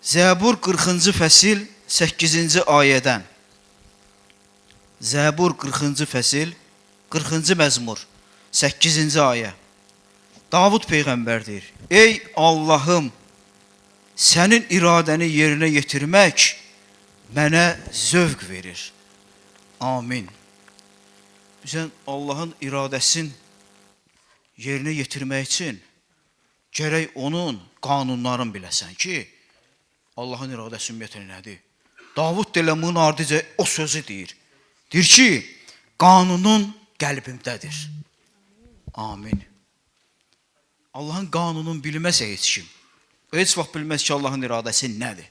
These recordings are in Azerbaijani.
Zəbur 40-cı fəsil 8-ci ayədən. Zəbur 40-cı fəsil 40-cı məzmur 8-ci ayə. Davud peyğəmbər deyir: Ey Allahım, sənin iradəni yerinə yetirmək mənə zövq verir. Amin. Sən Allahın iradəsini yerinə yetirmək üçün gərək onun qanunlarını biləsən ki, Allahın iradəsi ümumiyyətlə nədir? Davud Deləmun ardicə o sözü deyir. Deyir ki, qanunun qəlbimdədir. Amin. Allahın qanununu bilməsə heç kim, heç vaxt bilməz ki, Allahın iradəsi nədir?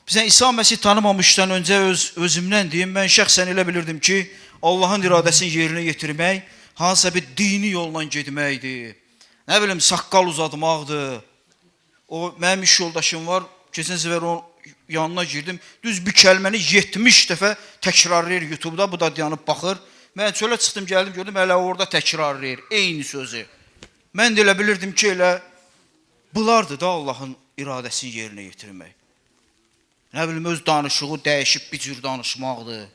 Bizə İsa Məsih tanımamışdan öncə özümdən deyim, mən şəxsən elə bilirdim ki, Allahın iradəsini yerinə yetirmək hansısa bir dini yolla getməkdir. Nə bilim, saqqal uzatmaqdır. O, mənim iş yoldaşım var, keçən səfər onun yanına girdim, düz bir kəlməni 70 dəfə təkrarlayır YouTube'da, bu da dayanıb baxır. Mən çölə çıxdım, gəldim, gördüm, hələ orada təkrarlayır, eyni sözü. Mən də elə bilirdim ki, elə bunlardır da Allahın iradəsini yerinə yetirmək. Nə bilim, öz danışığı dəyişib bir cür danışmaqdır.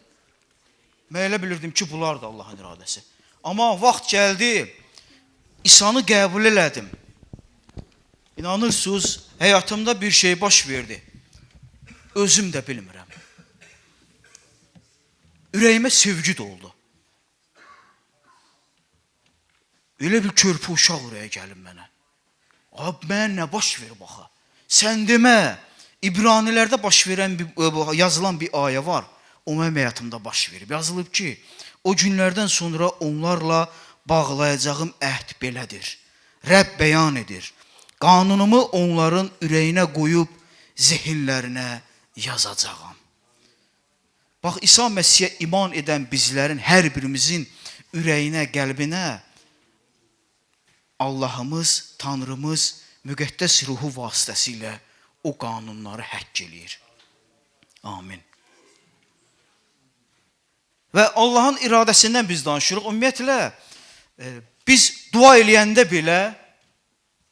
Mən elə bilirdim ki, bunlardır Allahın iradəsi. Amma vaxt gəldi, İsa'nı qəbul elədim. İnanırsınız, həyatımda bir şey baş verdi. Özüm də bilmirəm. Ürəyimə sevgi doldu. Elə bir körpü uşaq oraya gəlin mənə. Abi, mən nə baş verir baxa? Sən demə, İbranilərdə baş verən, yazılan bir ayə var. O mənim həyatımda baş verib. Yazılıb ki, o günlərdən sonra onlarla bağlayacağım əhd belədir. Rəbb bəyan edir. Qanunumu onların ürəyinə qoyub zehinlərinə yazacağam. Bax, İsa Məsihə iman edən bizlərin hər birimizin ürəyinə, qəlbinə Allahımız, Tanrımız müqəddəs ruhu vasitəsilə o qanunları həkk eləyir. Amin. Və Allahın iradəsindən biz danışırıq. Ümumiyyətlə, biz dua eləyəndə belə,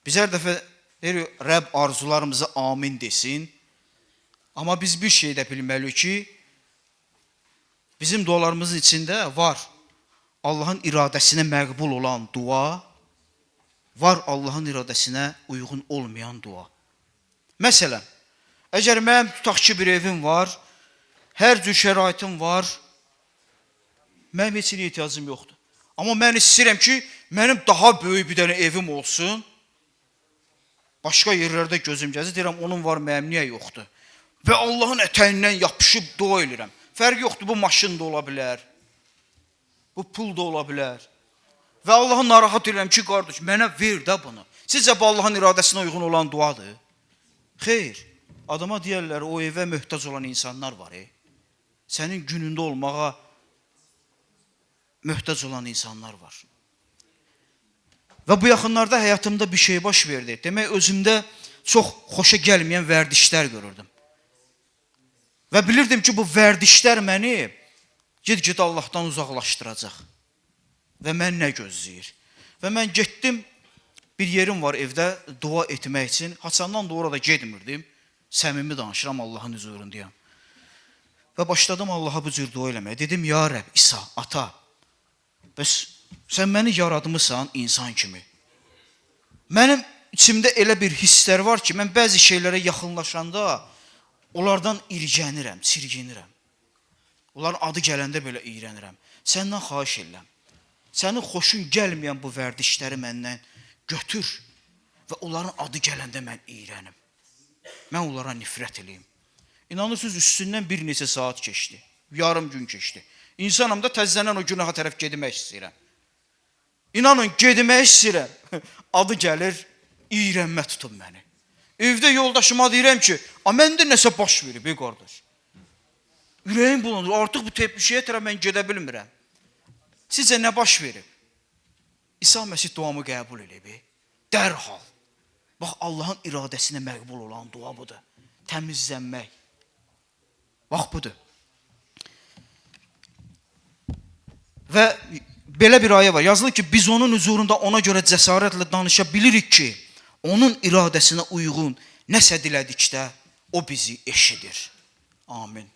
biz hər dəfə deyirik, Rəbb arzularımıza amin desin. Amma biz bir şey də bilməliyik ki, bizim dualarımızın içində var Allahın iradəsinə məqbul olan dua, var Allahın iradəsinə uyğun olmayan dua. Məsələn, əgər mənim tutaq ki, bir evim var, hər cür şəraitim var, mənim heç nə ehtiyacım yoxdur. Amma mən istəyirəm ki, mənim daha böyük bir dənə evim olsun, başqa yerlərdə gözüm gəzir, deyirəm, onun var, mənim niyə yoxdur? Və Allahın ətəyindən yapışıb dua edirəm. Fərq yoxdur, bu maşın da ola bilər, bu pul da ola bilər. Və Allahı narahat edirəm ki, qardaş, mənə ver də bunu. Sizcə bu Allahın iradəsinə uyğun olan duadır? Xeyr, adama deyərlər, o evə möhtac olan insanlar var. Sənin günündə olmağa möhtac olan insanlar var. Və bu yaxınlarda həyatımda bir şey baş verdi. Demək, özümdə çox xoşa gəlməyən vərdişlər görürdüm. Və bilirdim ki, bu vərdişlər məni ged-ged Allahdan uzaqlaşdıracaq. Və mən nə gözləyir? Və mən getdim, bir yerim var evdə dua etmək üçün. Haçandan da orada gedmirdim. Səmimi danışıram, Allahın huzurundayam. Və başladım Allaha bu cür dua eləməyə. Dedim, ya Rəbb, İsa, ata, bəs sən məni yaratmısan insan kimi. Mənim içimdə elə bir hisslər var ki, mən bəzi şeylərə yaxınlaşanda onlardan irgənirəm, sirginirəm. Onların adı gələndə belə iyrənirəm. Səndən xahiş edirəm. Sənin xoşun gəlməyən bu vərdişləri məndən götür və onların adı gələndə mən iyrənim. Mən onlara nifrət eləyim. İnanırsınız, üstündən bir neçə saat keçdi. Yarım gün keçdi. İnsanım da təzələn o günaha tərəf gedmək istəyirəm. İnanın, gedmək istəyirəm. Adı gəlir, iyrənmə tutun məni. Evdə yoldaşıma deyirəm ki, məndə nəsə baş verib, qardaş. Ürəyim bulanır, artıq bu tepkişəyə tərəf mən gedə bilmirəm. Sizcə nə baş verib? İsa Məsih duamı qəbul edib. Dərhal. Bax, Allahın iradəsinə məqbul olan dua budur. Təmizlənmək. Bax, budur. Və belə bir ayə var. Yazılır ki, biz onun huzurunda ona görə cəsarətlə danışa bilirik ki, onun iradəsinə uyğun nəsə dilədikdə o bizi eşidir. Amin.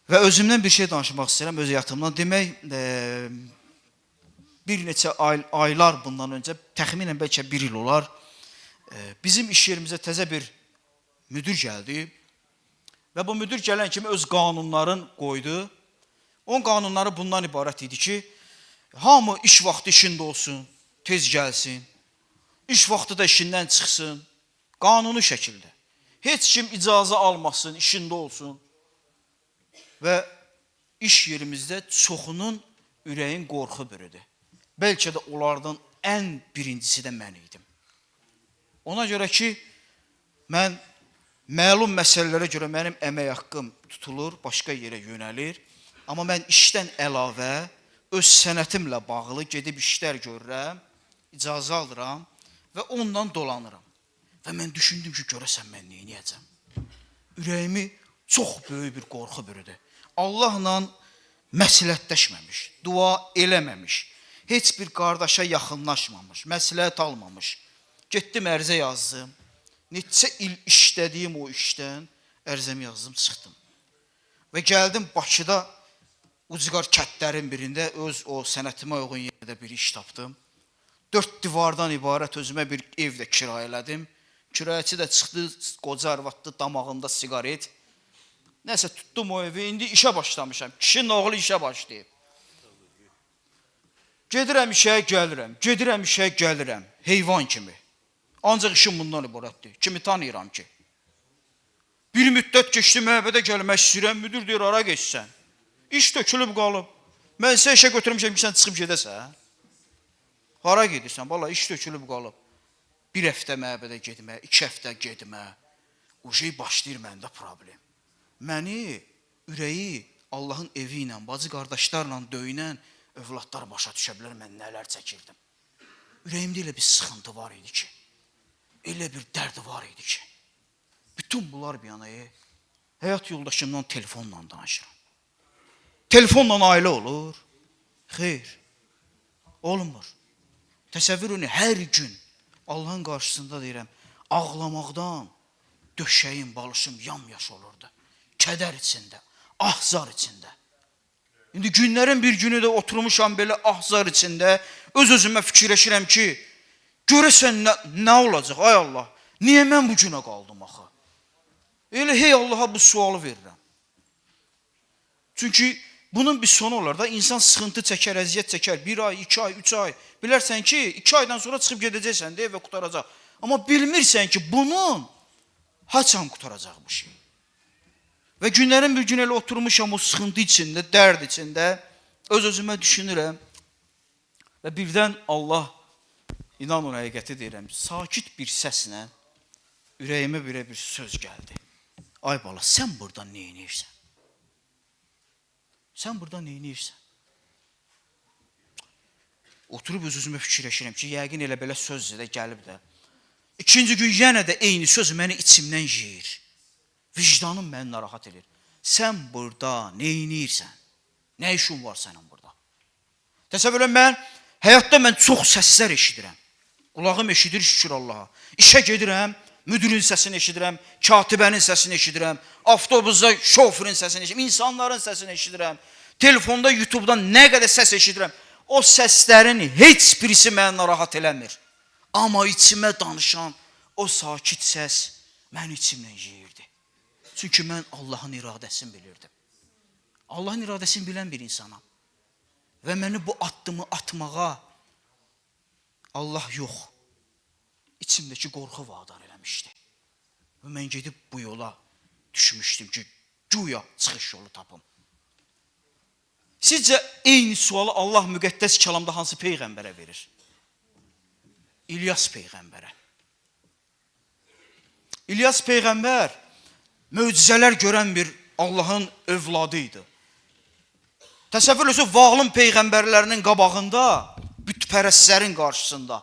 Və özümdən bir şey danışmaq istəyirəm, öz həyatımdan. Demək, bir neçə aylar bundan öncə, təxminən bəlkə bir il olar, bizim iş yerimizə təzə bir müdür gəldi və bu müdür gələn kimi öz qanunların qoydu. Onun qanunları bundan ibarət idi ki, hamı iş vaxtı işində olsun, tez gəlsin, iş vaxtı da işindən çıxsın, qanuni şəkildə. Heç kim icazə almasın, işində olsun. Və iş yerimizdə çoxunun ürəyin qorxu bürüdü. Bəlkə də onlardan ən birincisi də mən idim. Ona görə ki, mən məlum məsələlərə görə mənim əmək haqqım tutulur, başqa yerə yönəlir. Amma mən işdən əlavə öz sənətimlə bağlı gedib işlər görürəm, icazə alıram və ondan dolanıram. Və mən düşündüm ki, görəsən mən neyniyəcəm? Ürəyimi çox böyük bir qorxu bürüdü. Allahla məsləhətləşməmiş, dua eləməmiş, heç bir qardaşa yaxınlaşmamış, məsləhət almamış. Getdim, ərizə yazdım. Neçə il işlədiyim o işdən ərizəmi yazdım, çıxdım. Və gəldim Bakıda Ucqar kətlərin birində öz o sənətimə uyğun yerdə bir iş tapdım. 4 divardan ibarət özümə bir evdə kirayələdim. Kirayəçi də çıxdı, qoca arvaddı, damağında sigaret. Nəsə tutdum o evi, indi işə başlamışam. Kişinin oğlu işə başlayıb. Gedirəm işə, gəlirəm, gedirəm işə, gəlirəm. Heyvan kimi. Ancaq işim bundan ibarətdir. Kimi tanıyıram ki? Bir müddət keçdi, məhəbədə gəlmək istəyirəm, müdür deyir, ara geçsən. İş tökülüb qalıb. Mən sizə işə götürmüşəm ki, sən çıxıb gedəsən. Hara gedirsən? Valla iş tökülüb qalıb. 1 həftə məhəbədə gedmə, 2 həftə gedmə. O şey başlayır məndə problem. Məni, ürəyi Allahın evi ilə, bacı qardaşlarla döyünən övladlar başa düşə bilər, mən nələr çəkirdim. Ürəyimdə elə bir sıxıntı var idi ki, elə bir dərdi var idi ki, bütün bunlar bir yana, həyat yoldaşımdan telefonla danışıram. Telefonla ailə olur? Xeyr, olmur. Təsəvvürünü hər gün Allahın qarşısında deyirəm, ağlamaqdan döşəyim, balışım yamyaş olurdu. Kədər içində, ahzar içində. İndi günlərin bir günü də oturmuşam belə ahzar içində, öz-özümə fikirləşirəm ki, görəsən nə olacaq, ay Allah, niyə mən bu günə qaldım axı? Elə hey Allaha bu sualı verirəm. Çünki bunun bir sonu olar da, insan sıxıntı çəkər, əziyyət çəkər, 1 ay, 2 ay, 3 ay. Bilərsən ki, 2 aydan sonra çıxıb gedəcəksən deyə və qutaracaq. Amma bilmirsən ki, bunun haçan qutaracaq bu şey. Və günlərin bir gün elə oturmuşam o sıxıntı içində, dərd içində, öz-özümə düşünürəm. Və birdən Allah, inan ona həqiqəti deyirəm, sakit bir səslə ürəyimə belə bir söz gəldi. Ay bala, sən burada nə edirsən? Sən burada nə edirsən? Oturub öz-özümə fikirləşirəm ki, yəqin elə belə söz də gəlib də. İkinci gün yenə də eyni söz məni içimdən yeyir. Vicdanım məni narahat edir. Sən burada nə edirsən? Nə işin var sənin burada? Təsəvvür edin, həyatda mən çox səslər eşidirəm. Qulağım eşidir, şükür Allaha. İşə gedirəm, müdürün səsini eşidirəm, katibənin səsini eşidirəm, avtobusda şoferin səsini eşidirəm, insanların səsini eşidirəm, telefonda, YouTube'dan nə qədər səs eşidirəm. O səslərin heç birisi məni narahat eləmir. Amma içimə danışan o sakit səs məni içimdən yeyirdi. Çünki mən Allahın iradəsini bilirdim. Allahın iradəsini bilən bir insanam. Və məni bu addımı atmağa Allah yox, içimdəki qorxu vadar eləmişdi. Və mən gedib bu yola düşmüşdüm ki, güya çıxış yolu tapım. Sizcə eyni sualı Allah müqəddəs kəlamda hansı peyğəmbərə verir? İlyas peyğəmbərə. İlyas peyğəmbər möcüzələr görən bir Allahın övladı idi. Təsəvvür olsun, Vağlın peyğəmbərlərinin qabağında, bütpərəstlərin qarşısında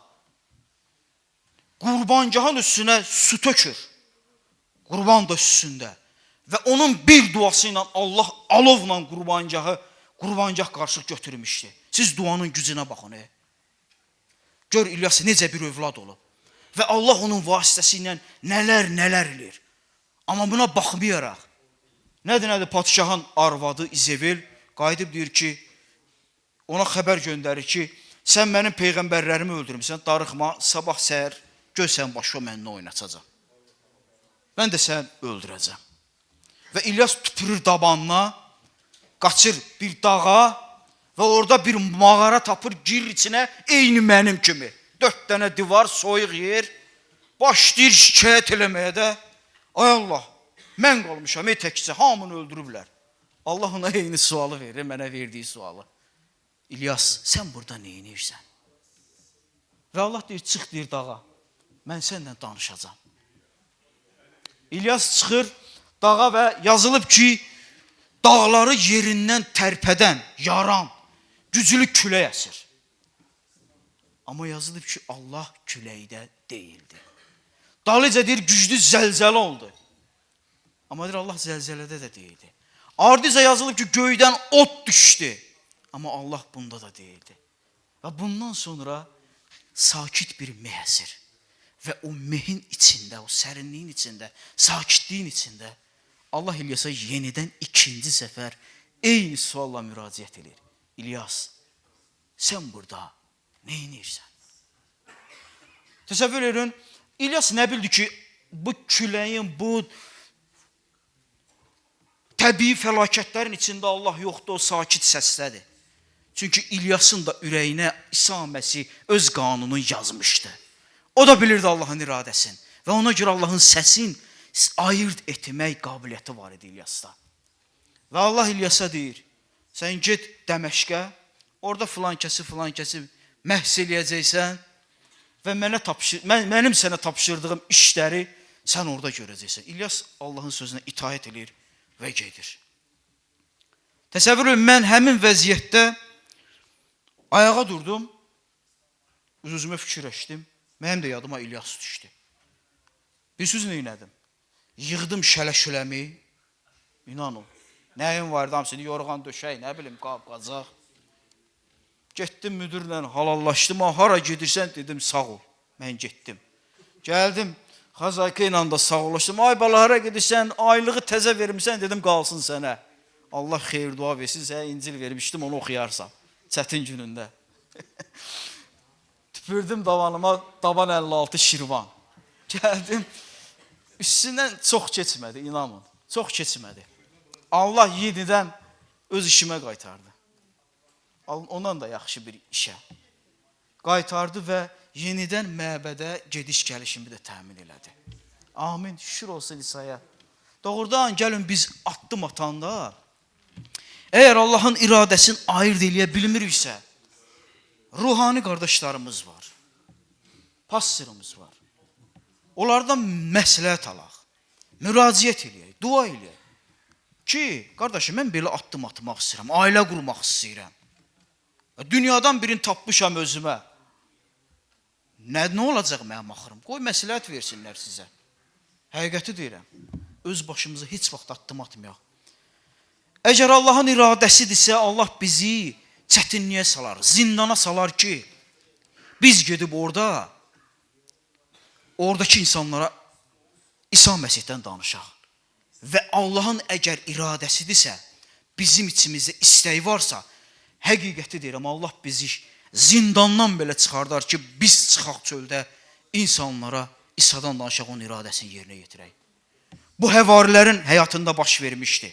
qurbangahın üstünə su tökür. Qurban da üstündə. Və onun bir duası ilə Allah alovla qurbangah qarşılıq götürmüşdü. Siz duanın gücünə baxın. Gör İlyas necə bir övlad olub. Və Allah onun vasitəsi ilə nələr eləyir. Amma buna baxmayaraq, nədir, padişahın arvadı İzebel qayıdıb deyir ki, ona xəbər göndərir ki, sən mənim peyğəmbərlərimi öldürmüsən, darıxma, sabah səhər göz sən başa mənimlə oynatacaq. Mən də sən öldürəcəm. Və İlyas tüpürür dabanına, qaçır bir dağa və orada bir mağara tapır, girir içinə, eyni mənim kimi. 4 dənə divar, soyuq yer, başlayır şikayət eləməyə də, ay Allah, mən qalmışam, təkcə, hamını öldürüblər. Allah ona eyni sualı verir, mənə verdiyi sualı. İlyas, sən burada nə edirsən? Və Allah deyir, çıx deyir dağa, mən sənlə danışacağam. İlyas çıxır dağa və yazılıb ki, dağları yerindən tərpədən, yaran, güclü külək əsir. Amma yazılıb ki, Allah küləkdə deyildi. Dalıca deyir, güclü zəlzələ oldu. Amma deyir, Allah zəlzələdə də deyildi. Ardıca yazılıb ki, göydən ot düşdü. Amma Allah bunda da deyildi. Və bundan sonra sakit bir meh əsir. Və o mehin içində, o sərinliyin içində, sakitliyin içində Allah İlyasa yenidən ikinci səfər eyni sualla müraciət edir. İlyas, sən burada nə edirsən? Təsəvvür edin, İlyas nə bildi ki, bu küləyin, bu təbii fəlakətlərin içində Allah yoxdur, o sakit səslədir. Çünki İlyasın da ürəyinə İsa Məsih öz qanunu yazmışdı. O da bilirdi Allahın iradəsini və ona görə Allahın səsin ayırt etmək qabiliyyəti var idi İlyasda. Və Allah İlyasa deyir, sən get Dəməşqə, orada filan kəsi məhs eləyəcəksən və mənim sənə tapşırdığım işləri sən orada görəcəksən. İlyas Allahın sözünə itaət edir və gedir. Təsəvvür edin, mən həmin vəziyyətdə ayağa durdum, öz-özümə fikirləşdim, mənim də yadıma İlyas düşdü. Bir söz neylədim? Yığdım şələşüləmi, inanın, nəyim vardı, hamısını yorğan döşək, nə bilim, qab-qacaq. Getdim müdürlə halallaşdım, hara gedirsən dedim, sağ ol, mən getdim. Gəldim, Xazayka ilə də sağollaşdım, ay bala hara gedirsən, aylığı təzə vermişsən, dedim, qalsın sənə. Allah xeyir dua versin, sənə İncil vermişdim, onu oxuyarsan, çətin günündə. Tüpürdüm davanıma, daban 56 Şirvan. Gəldim, üstündən çox keçmədi, inanın, çox keçmədi. Allah yenidən öz işimə qaytardı. Ondan da yaxşı bir işə qaytardı və yenidən məbədə gediş-gəlişimi də təmin elədi. Amin, şükür olsun İsa'ya. Doğrudan gəlin biz addım atanda, əgər Allahın iradəsini ayırt eləyə bilmiriksə, ruhani qardaşlarımız var, pastorumuz var. Onlardan məsləhət alaq, müraciət eləyək, dua eləyək. Ki, qardaşım, mən belə addım atmaq istəyirəm, ailə qurmaq istəyirəm. Dünyadan birini tapmışam özümə. Nə olacaq mənim axırım? Qoy məsləhət versinlər sizə. Həqiqəti deyirəm, öz başımıza heç vaxt addım atmayaq. Əgər Allahın iradəsidirsə, Allah bizi çətinliyə salar, zindana salar ki, biz gedib oradakı insanlara İsa Məsihdən danışaq. Və Allahın əgər iradəsidirsə, bizim içimizdə istəyi varsa, həqiqəti deyirəm, Allah bizi zindandan belə çıxardar ki, biz çıxaq çöldə insanlara İsa'dan danışaq, onun iradəsini yerinə yetirək. Bu həvarilərin həyatında baş vermişdi.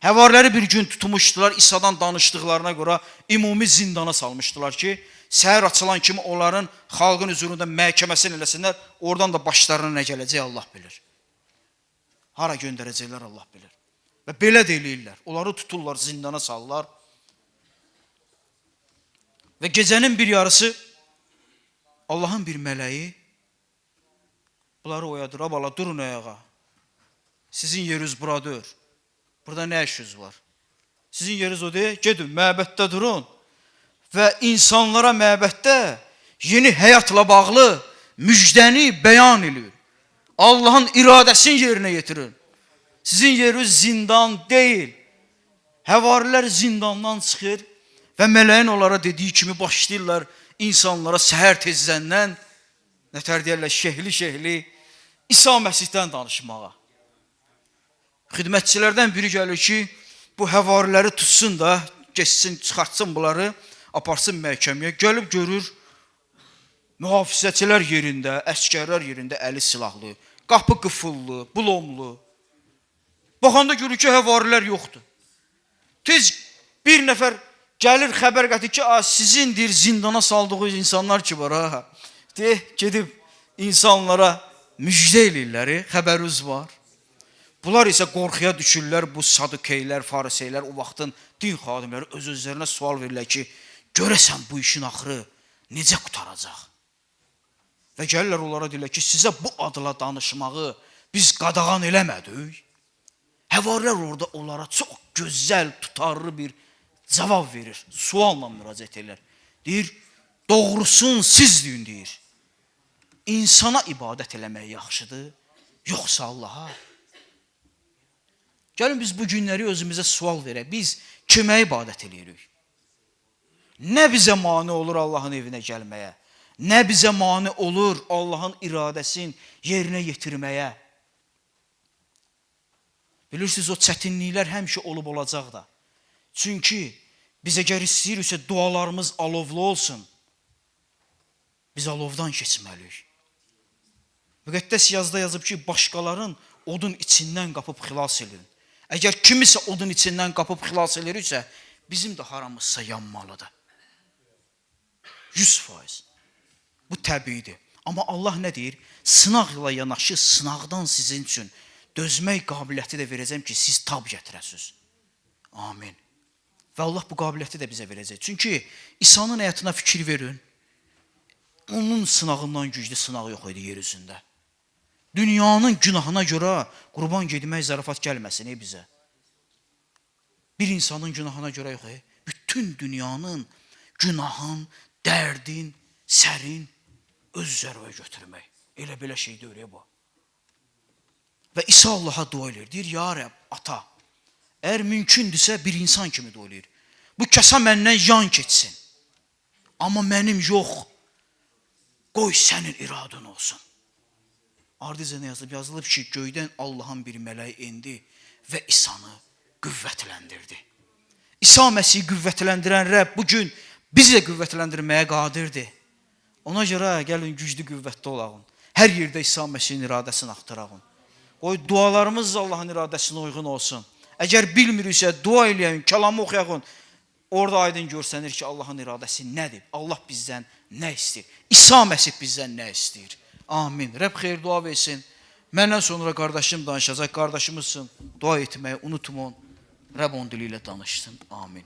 Həvariləri bir gün tutmuşdular, İsa'dan danışdıqlarına görə ümumi zindana salmışdılar ki, səhər açılan kimi onların xalqın hüzurunda məhkəməsini eləsinlər, oradan da başlarına nə gələcək Allah bilir. Hara göndərəcəklər Allah bilir. Və belə də eləyirlər, onları tuturlar, zindana salırlar. Və gecənin bir yarısı Allahın bir mələyi bunları oyadır, abala durun ayağa. Sizin yeriniz buradır. Burada nə işiniz var? Sizin yeriniz o deyil, gedin məbəddə durun. Və insanlara məbəddə yeni həyatla bağlı müjdəni bəyan edin. Allahın iradəsini yerinə yetirin. Sizin yeriniz zindan deyil. Həvarilər zindandan çıxır və mələyin onlara dediyi kimi başlayırlar insanlara səhər tezdəndən, nətər deyərlər, şehli İsa Məsihdən danışmağa. Xidmətçilərdən biri gəlir ki, bu həvariləri tutsun da, geçsin, çıxartsın bunları, aparsın məhkəməyə. Gəlib görür, mühafizəçilər yerində, əskərlər yerində əli silahlı, qapı qıfıllı, bulomlu. Baxanda görür ki, həvarilər yoxdur. Tez bir nəfər gəlir, xəbər gətir ki, sizindir zindana saldığı insanlar ki var, ha. Gedib insanlara müjdə eləyirlər, xəbəriniz var. Bunlar isə qorxuya düşürlər, bu sadukeylər, fariseylər, o vaxtın din xadimləri öz-özlərinə sual verirlər ki, görəsən bu işin axırı necə qutaracaq? Və gəlirlər onlara deyirlər ki, sizə bu adla danışmağı biz qadağan eləmədik. Həvarilər orada onlara çox gözəl, tutarlı bir cavab verir, sualla müraciət edirlər. Deyir, doğrusun siz deyin, deyir. İnsana ibadət eləmək yaxşıdır, yoxsa Allaha? Gəlin biz bu günləri özümüzə sual verək. Biz kimə ibadət edirik? Nə bizə mane olur Allahın evinə gəlməyə? Nə bizə mane olur Allahın iradəsini yerinə yetirməyə? Bilirsiniz, o çətinliklər həmişə olub olacaq da. Çünki biz əgər istəyiriksə dualarımız alovlu olsun, biz alovdan keçməliyik. Müqəddəs yazda yazıb ki, başqaların odun içindən qapıb xilas edin. Əgər kimisə odun içindən qapıb xilas ediriksə, bizim də haramızsa yanmalıdır. 100%. Bu təbiidir. Amma Allah nə deyir? Sınaqla yanaşı, sınaqdan sizin üçün dözmək qabiliyyəti də verəcəm ki, siz tab gətirəsiniz. Amin. Və Allah bu qabiliyyəti də bizə verəcək. Çünki İsa'nın həyatına fikir verin. Onun sınağından güclü sınaq yox idi yer üzündə. Dünyanın günahına görə qurban getmək zarafat gəlməsin bizə. Bir insanın günahına görə yox. Bütün dünyanın günahın, dərdin, sərin öz üzərə götürmək. Elə belə şey deyir bu. Və İsa Allaha dua edir. Deyir, ya Rəbb, ata, əgər mümkündürsə bir insan kimi dua edir. Bu kasa məndən yan keçsin. Amma mənim yox. Qoy sənin iradın olsun. Ardınca nə yazılıb? Yazılıb ki, göydən Allahın bir mələyi indi və İsa'nı qüvvətləndirdi. İsa Məsihi qüvvətləndirən Rəbb bugün bizi də qüvvətləndirməyə qadirdir. Ona görə gəlin güclü qüvvətli olağın. Hər yerdə İsa Məsihin iradəsini axtarağın. Qoy dualarımız Allahın iradəsinə uyğun olsun. Əgər bilmiriksə dua eləyən, kəlamı oxuyağın. Orada aydın görsənir ki, Allahın iradəsi nədir? Allah bizdən nə istəyir? İsa Məsih bizdən nə istəyir? Amin. Rəbb xeyir dua versin. Məndən sonra qardaşım danışacaq. Qardaşımızsın. Dua etməyi unutmayın. Rəbb onun dili ilə danışsın. Amin.